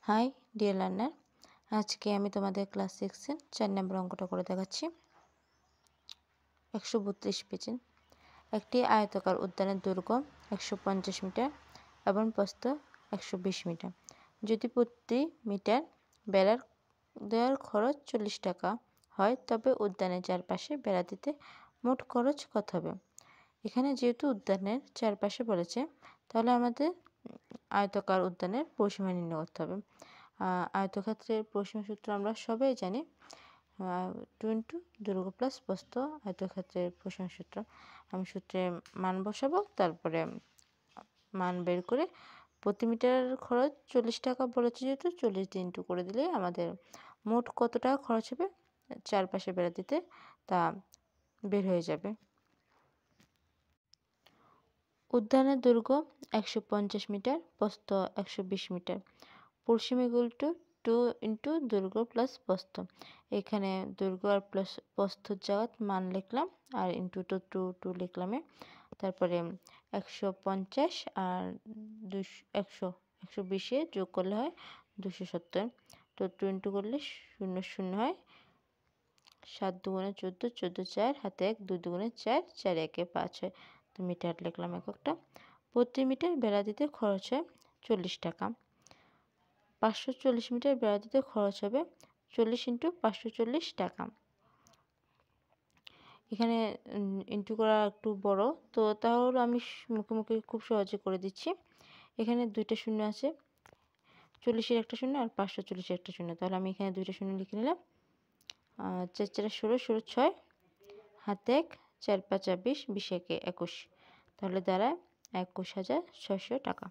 High deer learner, আজকে আমি তোমাদের ক্লাস 6 4 নম্বর অঙ্কটা করে দেখাচ্ছি। 132 পেজে একটি আয়তাকার উদ্যানের দৈর্ঘ্য 150 মিটার এবং প্রস্থ 120 মিটার। যদি প্রতি মিটার বেড়ার দেওয়ার খরচ 40 টাকা হয়, তবে উদ্যানের চারপাশে বেড়া দিতে মোট খরচ কত হবে? এখানে যেহেতু উদ্যানের চারপাশে বলেছে, তাহলে আমাদের আয়তাকার উদ্যানের পরিসীমা নির্ণয় করতে হবে। আয়তক্ষেত্রের পরিসীমা সূত্র আমরা সবাই জানি, 2 ইন্টু দৈর্ঘ্য প্লাস প্রস্থ আয়তক্ষেত্রের পরিসীমা সূত্র। আমি সূত্রে মান বসাবো, তারপরে মান বের করে প্রতি মিটার খরচ 40 টাকা বলেছে, যেহেতু 40 দিয়ে ইন্টু করে দিলে আমাদের মোট কত টাকা খরচ হবে চারপাশে বেড়া দিতে তা বের হয়ে যাবে। উদ্যানের দৈর্ঘ্য 150 মিটার, প্রস্থ 120 মিটার। পরিসীমা ইকুয়াল টু 2 ইন্টু দৈর্ঘ্য প্লাস প্রস্থ। এখানে দৈর্ঘ্য আর প্লাস প্রস্থর জায়গায় মান লিখলাম, আর ইন্টু তো 2 লিখলাম। তারপরে 150 আর 120 যোগ করলে হয় 270। তো 2 ইন্টু করলে 0 0 হয়, 7 দুগুণে 14, 14 4, হাতে 1, 2 দুগুণে 4, 4 1 5 হয়। তো মিটার লিখলাম এককটা। প্রতি মিটার বেড়া দিতে খরচ হয় 40 টাকা। 540 মিটার বেড়া দিতে খরচ হবে 40 ইন্টু 540 টাকা। এখানে ইন্টু করা একটু বড়, তো তাহলে আমি মুখে মুখে খুব সহজে করে দিচ্ছি। এখানে 2টা শূন্য আছে, 40-এর একটা শূন্য আর 540-এর একটা শূন্য, তাহলে আমি এখানে 2টা শূন্য লিখে নিলাম। 4 4 16, 16 6, হাতে 1, 4 5 20, 20 1 21, তাহলে দাঁড়ায় 21,600 টাকা।